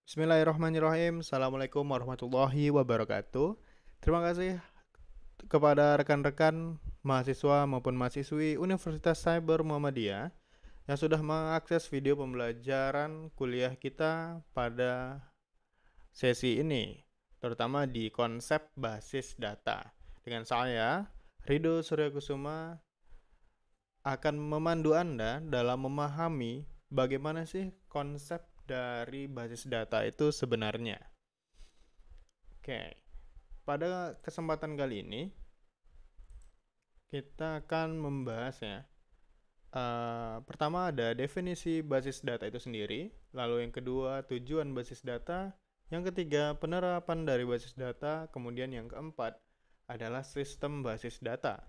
Bismillahirrahmanirrahim. Assalamualaikum warahmatullahi wabarakatuh. Terima kasih kepada rekan-rekan mahasiswa maupun mahasiswi Universitas Cyber Muhammadiyah yang sudah mengakses video pembelajaran kuliah kita pada sesi ini, terutama di konsep basis data. Dengan saya, Rido Suryakusuma, akan memandu Anda dalam memahami bagaimana sih konsep dari basis data itu sebenarnya. Oke, pada kesempatan kali ini kita akan membahas ya. Pertama ada definisi basis data itu sendiri, lalu yang kedua tujuan basis data, yang ketiga penerapan dari basis data, kemudian yang keempat adalah sistem basis data.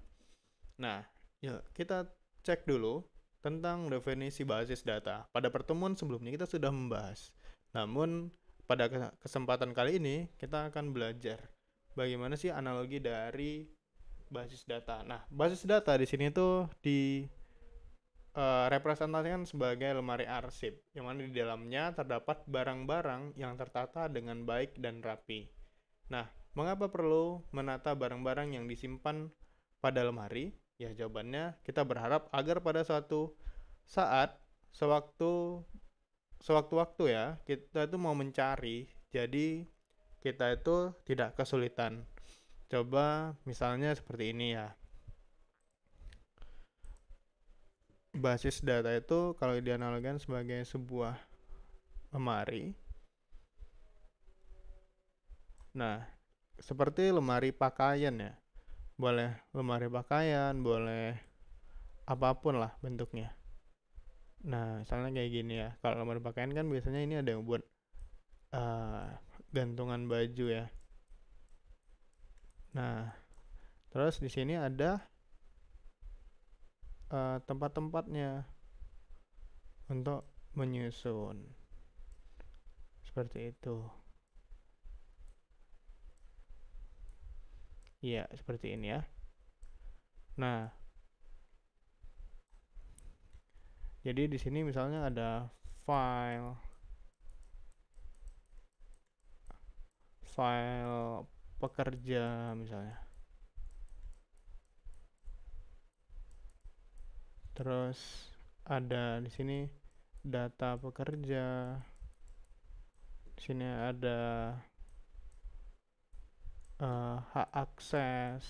Nah, yuk kita cek dulu tentang definisi basis data. Pada pertemuan sebelumnya kita sudah membahas. Namun pada kesempatan kali ini kita akan belajar bagaimana sih analogi dari basis data. Nah, basis data di sini tuh representasikan sebagai lemari arsip, yang mana di dalamnya terdapat barang-barang yang tertata dengan baik dan rapi. Nah, mengapa perlu menata barang-barang yang disimpan pada lemari? Ya, jawabannya kita berharap agar pada suatu saat, sewaktu-waktu ya, kita itu mau mencari, jadi kita itu tidak kesulitan. Coba misalnya seperti ini ya. Basis data itu kalau dianalogikan sebagai sebuah lemari. Nah, seperti lemari pakaian ya. Boleh lemari pakaian, boleh apapun lah bentuknya. Nah, misalnya kayak gini ya. Kalau lemari pakaian kan biasanya ini ada yang buat uh, gantungan baju ya. Nah, terus di sini ada tempat-tempatnya untuk menyusun. Seperti itu. Iya, seperti ini ya. Nah, jadi di sini misalnya ada file file pekerja misalnya. Terus ada di sini data pekerja. Di sini ada hak akses.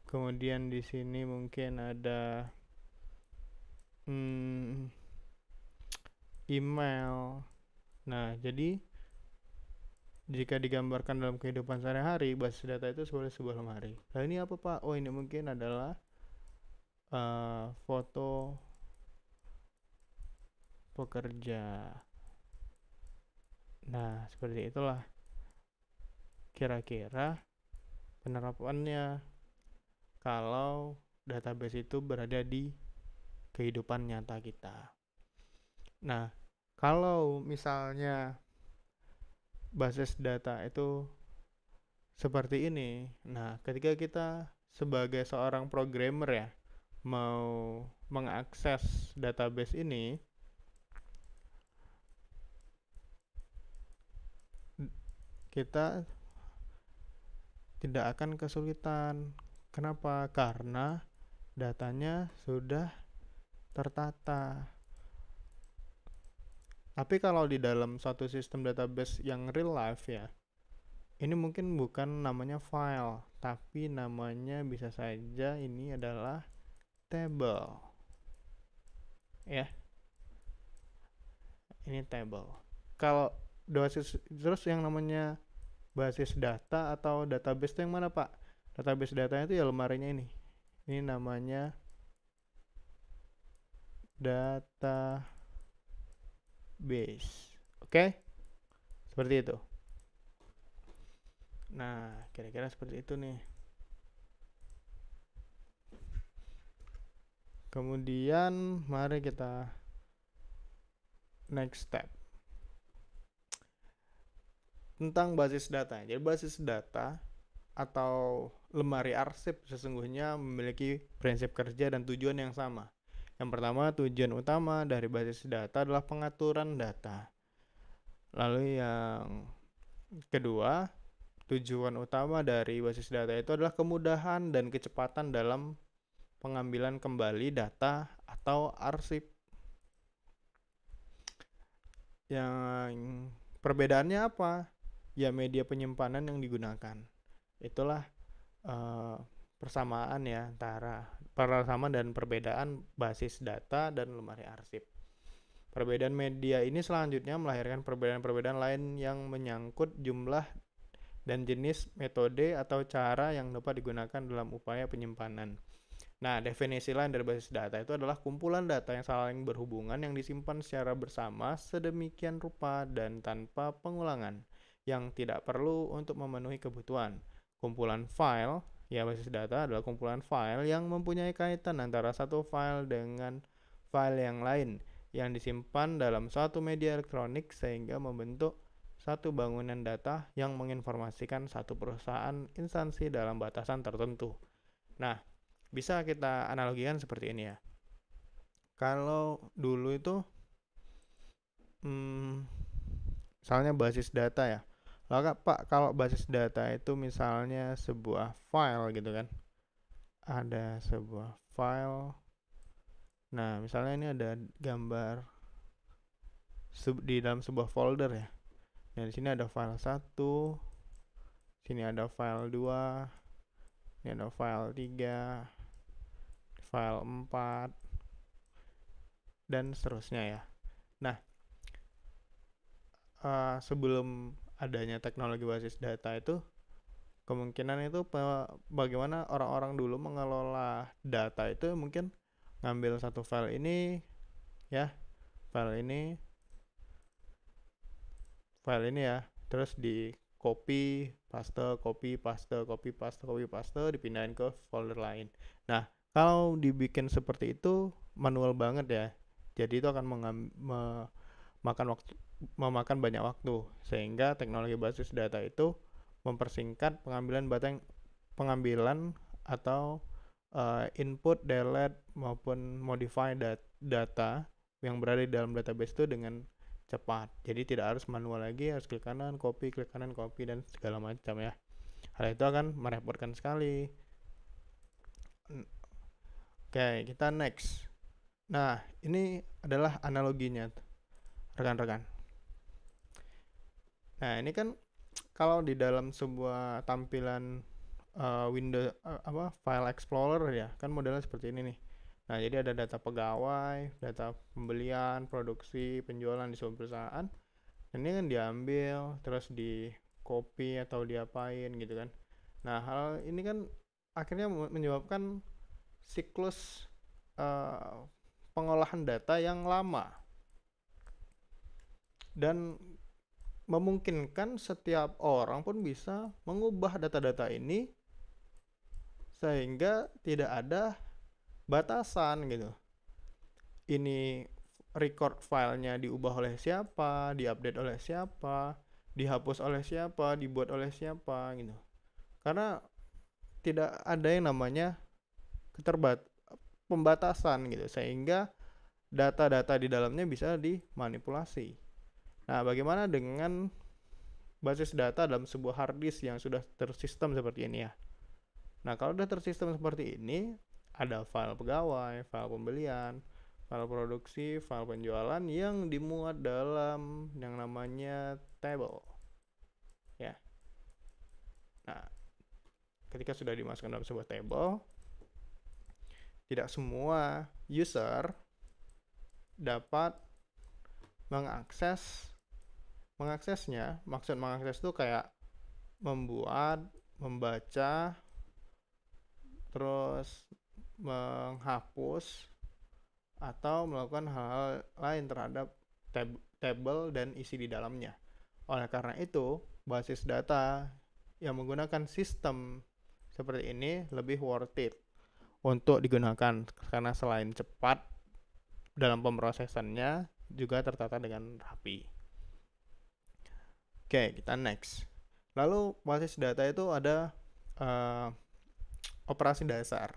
Kemudian di sini mungkin ada email. Nah, jadi jika digambarkan dalam kehidupan sehari-hari, basis data itu sebagai sebuah lemari. Nah, ini apa Pak? Oh, ini mungkin adalah foto pekerja. Nah, seperti itulah kira-kira penerapannya kalau database itu berada di kehidupan nyata kita. Nah, kalau misalnya basis data itu seperti ini, nah ketika kita sebagai seorang programmer ya mau mengakses database ini, kita tidak akan kesulitan. Kenapa? Karena datanya sudah tertata. Tapi kalau di dalam suatu sistem database yang real life ya, ini mungkin bukan namanya file, tapi namanya bisa saja ini adalah table. Ya, ini table. Kalau basis terus yang namanya basis data atau database itu yang mana Pak? Database datanya itu ya lemarinya ini. Ini namanya database. Oke? Seperti itu. Nah, kira-kira seperti itu nih. Kemudian mari kita next step tentang basis data. Jadi basis data atau lemari arsip sesungguhnya memiliki prinsip kerja dan tujuan yang sama. Yang pertama, tujuan utama dari basis data adalah pengaturan data. Lalu yang kedua, tujuan utama dari basis data itu adalah kemudahan dan kecepatan dalam pengambilan kembali data atau arsip. Yang perbedaannya apa? Ya, media penyimpanan yang digunakan. Itulah persamaan ya antara persamaan dan perbedaan basis data dan lemari arsip. Perbedaan media ini selanjutnya melahirkan perbedaan-perbedaan lain yang menyangkut jumlah dan jenis metode atau cara yang dapat digunakan dalam upaya penyimpanan. Nah, definisi lain dari basis data itu adalah kumpulan data yang saling berhubungan yang disimpan secara bersama sedemikian rupa dan tanpa pengulangan, yang tidak perlu untuk memenuhi kebutuhan. Kumpulan file, ya basis data adalah kumpulan file yang mempunyai kaitan antara satu file dengan file yang lain, yang disimpan dalam suatu media elektronik sehingga membentuk satu bangunan data yang menginformasikan satu perusahaan instansi dalam batasan tertentu. Nah, bisa kita analogikan seperti ini ya. Kalau dulu itu misalnya basis data ya. Lalu Pak, kalau basis data itu misalnya sebuah file gitu kan. Ada sebuah file. Nah, misalnya ini ada gambar di dalam sebuah folder ya. Nah, di sini ada file 1, sini ada file 2, ini ada file 3, file 4, dan seterusnya ya. Nah, sebelum adanya teknologi basis data itu, kemungkinan itu bagaimana orang-orang dulu mengelola data itu mungkin ngambil satu file ini ya, file ini ya, terus di copy paste, dipindahin ke folder lain. Nah, kalau dibikin seperti itu manual banget ya. Jadi itu akan memakan banyak waktu, sehingga teknologi basis data itu mempersingkat pengambilan atau input, delete maupun modify data yang berada di dalam database itu dengan cepat. Jadi tidak harus manual lagi, harus klik kanan, copy, dan segala macam ya. Hal itu akan merepotkan sekali. Oke, kita next. Nah, ini adalah analoginya, rekan-rekan. Nah, ini kan kalau di dalam sebuah tampilan Windows File Explorer ya, kan modelnya seperti ini nih. Nah, jadi ada data pegawai, data pembelian, produksi, penjualan di sebuah perusahaan. Dan ini kan diambil, terus di copy atau diapain gitu kan. Nah, hal ini kan akhirnya menyebabkan siklus pengolahan data yang lama. Dan memungkinkan setiap orang pun bisa mengubah data-data ini sehingga tidak ada batasan gitu. Ini record filenya diubah oleh siapa, diupdate oleh siapa, dihapus oleh siapa, dibuat oleh siapa gitu. Karena tidak ada yang namanya pembatasan gitu, sehingga data-data di dalamnya bisa dimanipulasi. Nah, bagaimana dengan basis data dalam sebuah hard disk yang sudah tersistem seperti ini ya? Nah, kalau sudah tersistem seperti ini, ada file pegawai, file pembelian, file produksi, file penjualan yang dimuat dalam yang namanya table. Ya. Nah, ketika sudah dimasukkan dalam sebuah table, tidak semua user dapat mengaksesnya. Maksud mengakses itu kayak membuat, membaca, terus menghapus atau melakukan hal-hal lain terhadap table dan isi di dalamnya. Oleh karena itu, basis data yang menggunakan sistem seperti ini lebih worth it untuk digunakan, karena selain cepat dalam pemrosesannya juga tertata dengan rapi. Oke, kita next. Lalu basis data itu ada operasi dasar.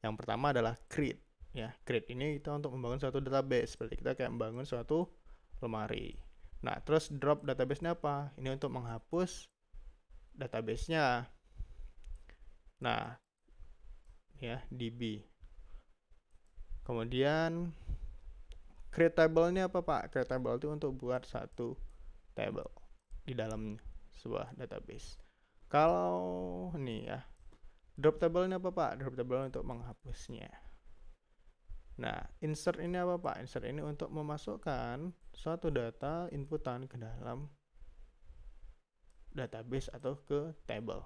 Yang pertama adalah create. Ya, create ini kita untuk membangun suatu database. Berarti kita kayak membangun suatu lemari. Nah, terus drop database-nya apa? Ini untuk menghapus database-nya. Nah, ya, DB. Kemudian create table ini apa, Pak? Create table itu untuk buat satu table di dalam sebuah database. Kalau ini ya, drop table ini apa, Pak? Drop table untuk menghapusnya. Nah, insert ini apa, Pak? Insert ini untuk memasukkan suatu data inputan ke dalam database atau ke table.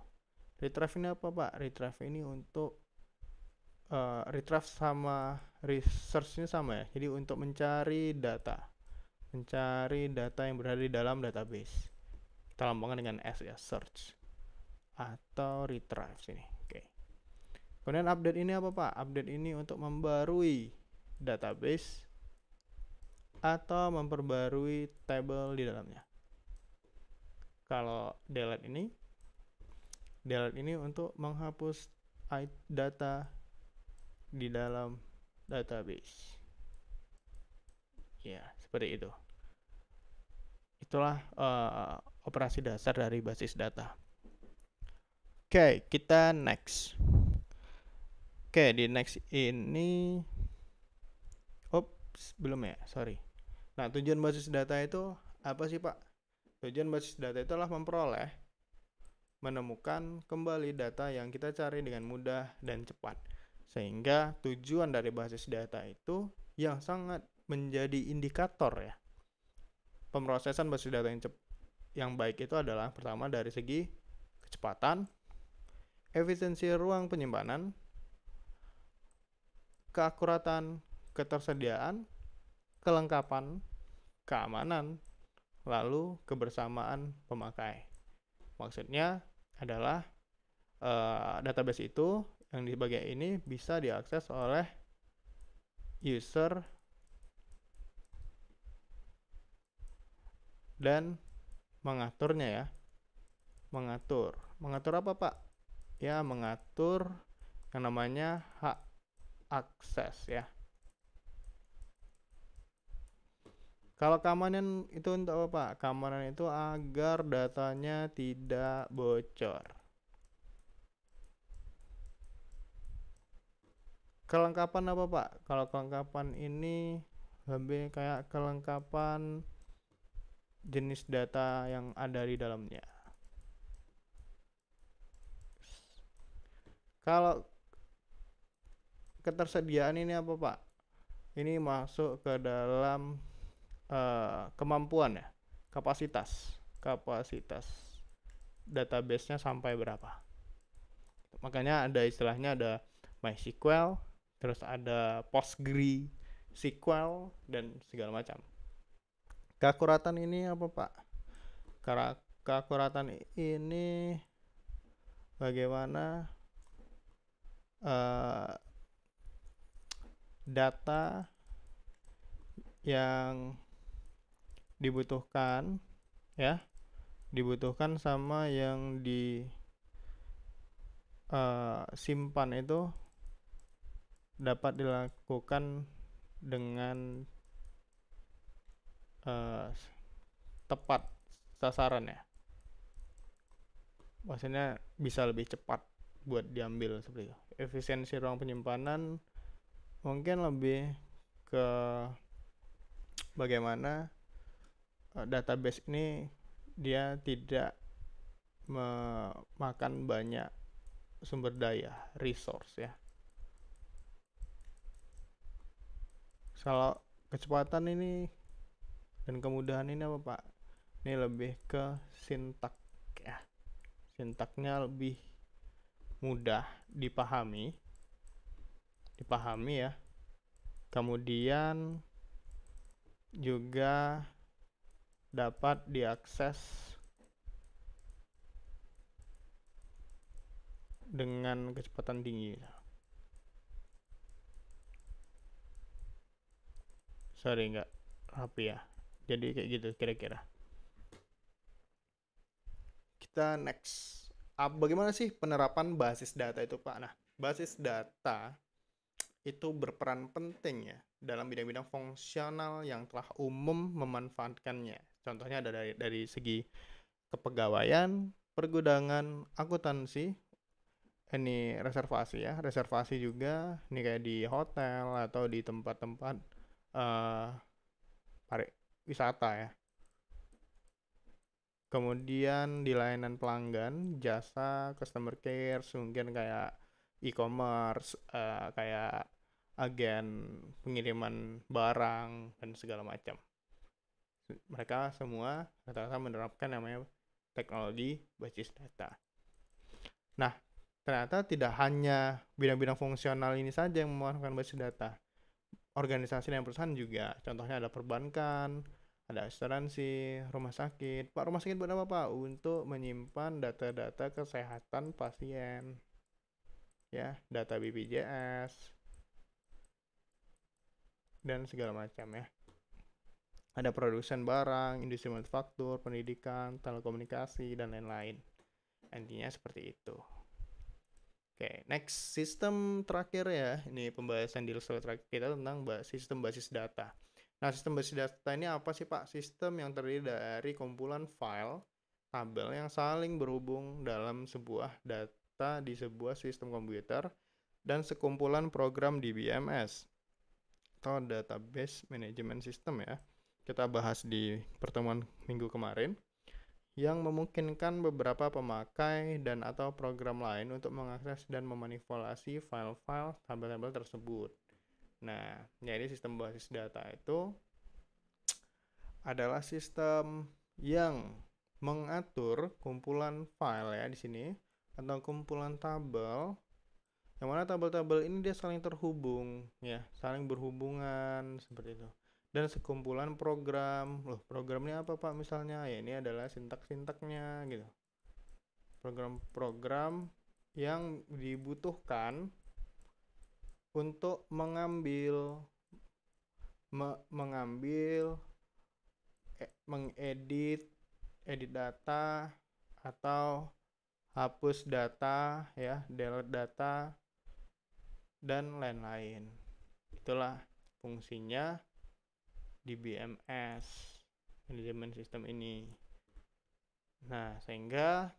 Retrieve ini apa, Pak? Retrieve ini untuk retrieve sama research ini sama ya. Jadi untuk mencari data yang berada di dalam database. Kita lambangkan dengan S ya, search atau retrieve sini. Oke. Kemudian update ini apa, Pak? Update ini untuk membarui database atau memperbarui table di dalamnya. Kalau delete ini untuk menghapus data di dalam database. Ya, seperti itu. Itulah operasi dasar dari basis data. Oke, kita next. Oke, di next ini belum ya, sorry. Nah, tujuan basis data itu apa sih, Pak? Tujuan basis data itu adalah menemukan kembali data yang kita cari dengan mudah dan cepat. Sehingga tujuan dari basis data itu yang sangat menjadi indikator ya. Pemrosesan basis data yang baik itu adalah pertama dari segi kecepatan, efisiensi ruang penyimpanan, keakuratan, ketersediaan, kelengkapan, keamanan, lalu kebersamaan pemakai. Maksudnya adalah database itu yang di bagian ini bisa diakses oleh user dan mengaturnya ya. Mengatur apa, Pak? Ya, mengatur yang namanya hak akses ya. Kalau keamanan itu untuk apa, Pak? Keamanan itu agar datanya tidak bocor. Kelengkapan apa, Pak? Kalau kelengkapan ini lebih kayak kelengkapan jenis data yang ada di dalamnya. Kalau ketersediaan ini apa, Pak? Ini masuk ke dalam kemampuan ya, kapasitas database-nya sampai berapa. Makanya ada istilahnya ada MySQL, terus ada PostgreSQL dan segala macam. Keakuratan ini apa, Pak? Keakuratan ini bagaimana data yang dibutuhkan sama yang disimpan itu dapat dilakukan dengan tepat sasaran ya. Maksudnya bisa lebih cepat buat diambil seperti itu. Efisiensi ruang penyimpanan mungkin lebih ke bagaimana database ini dia tidak memakan banyak sumber daya, resource ya. Kalau kecepatan ini dan kemudahan ini apa, Pak? Ini lebih ke sintak ya. Sintaknya lebih mudah dipahami ya. Kemudian juga dapat diakses dengan kecepatan tinggi. Sorry, nggak rapi ya. Jadi kayak gitu kira-kira. Kita next. Bagaimana sih penerapan basis data itu, Pak? Nah, basis data itu berperan penting ya dalam bidang-bidang fungsional yang telah umum memanfaatkannya. Contohnya ada dari segi kepegawaian, pergudangan, akuntansi, ini reservasi ya, reservasi juga ini kayak di hotel atau di tempat-tempat eh wisata ya. Kemudian di layanan pelanggan, jasa customer care, mungkin kayak e-commerce, kayak agen pengiriman barang dan segala macam. Mereka semua rata-rata menerapkan namanya teknologi basis data. Nah, ternyata tidak hanya bidang-bidang fungsional ini saja yang memanfaatkan basis data. Organisasi dan perusahaan juga. Contohnya ada perbankan, ada asuransi, rumah sakit. Pak, rumah sakit buat apa, Pak? Untuk menyimpan data-data kesehatan pasien. Ya, data BPJS dan segala macam ya. Ada produsen barang, industri manufaktur, pendidikan, telekomunikasi, dan lain-lain. Intinya seperti itu. Oke, next, sistem terakhir ya. Ini pembahasan di slide terakhir kita tentang sistem basis data. Nah, sistem basis data ini apa sih, Pak? Sistem yang terdiri dari kumpulan file, tabel yang saling berhubung dalam sebuah data di sebuah sistem komputer dan sekumpulan program di BMS atau Database Management System ya. Kita bahas di pertemuan minggu kemarin, yang memungkinkan beberapa pemakai dan atau program lain untuk mengakses dan memanipulasi file-file tabel-tabel tersebut. Nah, jadi sistem basis data itu adalah sistem yang mengatur kumpulan file ya di sini atau kumpulan tabel, yang mana tabel-tabel ini dia saling terhubung ya, saling berhubungan seperti itu. Dan sekumpulan program. Loh, programnya apa, Pak? Misalnya ya ini adalah sintak-sintaknya gitu. Program-program yang dibutuhkan untuk mengedit data atau hapus data ya, delete data dan lain-lain. Itulah fungsinya di BMS, manajemen sistem ini. Nah, sehingga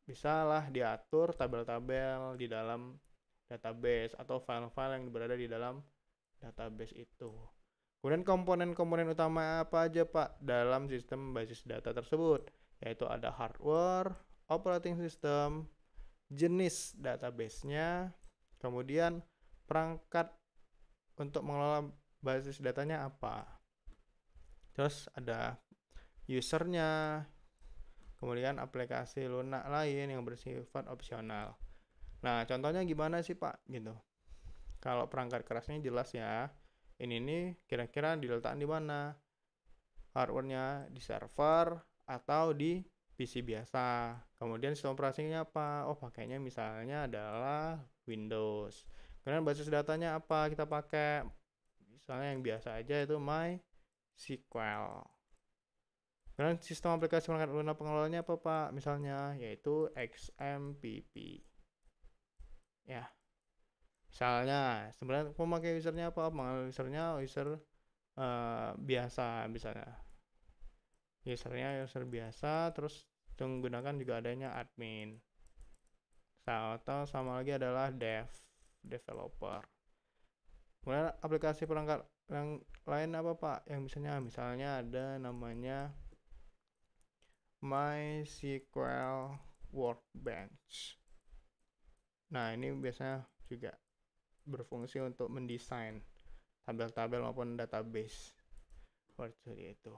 bisalah diatur tabel-tabel di dalam database atau file-file yang berada di dalam database itu. Kemudian komponen-komponen utama apa aja, Pak, dalam sistem basis data tersebut? Yaitu ada hardware, operating system, jenis database-nya, kemudian perangkat untuk mengelola basis datanya apa. Terus ada usernya, kemudian aplikasi lunak lain yang bersifat opsional. Nah, contohnya gimana sih, Pak? Gitu. Kalau perangkat kerasnya jelas ya. Ini nih kira-kira diletakkan di mana? Hardware-nya di server atau di PC biasa. Kemudian sistem operasinya apa? Oh, pakainya misalnya adalah Windows. Kemudian basis datanya apa kita pakai? Misalnya yang biasa aja itu MySQL. Kemudian sistem aplikasi perangkat lunak pengelolanya apa, Pak? Misalnya yaitu XMPP. Ya. Misalnya, sebenarnya pemakai usernya apa? Usernya user biasa misalnya. User biasa, terus menggunakan juga adanya admin. Atau sama lagi adalah developer. Kemudian aplikasi perangkat yang lain apa, Pak? Yang misalnya ada namanya MySQL Workbench. Nah, ini biasanya juga berfungsi untuk mendesain tabel-tabel maupun database seperti itu.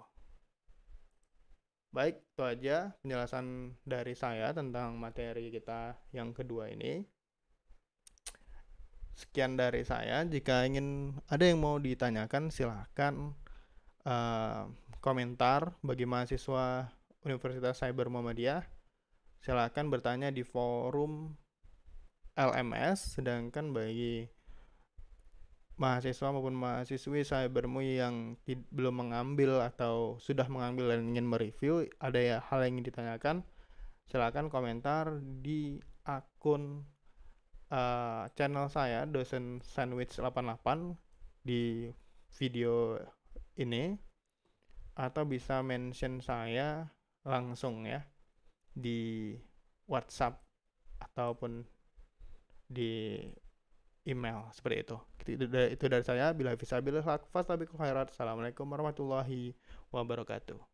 Baik, itu aja penjelasan dari saya tentang materi kita yang kedua ini. Sekian dari saya. Jika ingin ada yang mau ditanyakan, silahkan komentar bagi mahasiswa Universitas Cyber Muhammadiyah. Silahkan bertanya di forum LMS, sedangkan bagi mahasiswa maupun mahasiswi Cybermu yang belum mengambil atau sudah mengambil dan ingin mereview, ada ya hal yang ingin ditanyakan, silakan komentar di akun channel saya dosen sandwich 88 di video ini, atau bisa mention saya langsung ya di WhatsApp ataupun di email seperti itu. Itu dari saya. Bila fisabilillah, fastabiqul khairat. Assalamualaikum warahmatullahi wabarakatuh.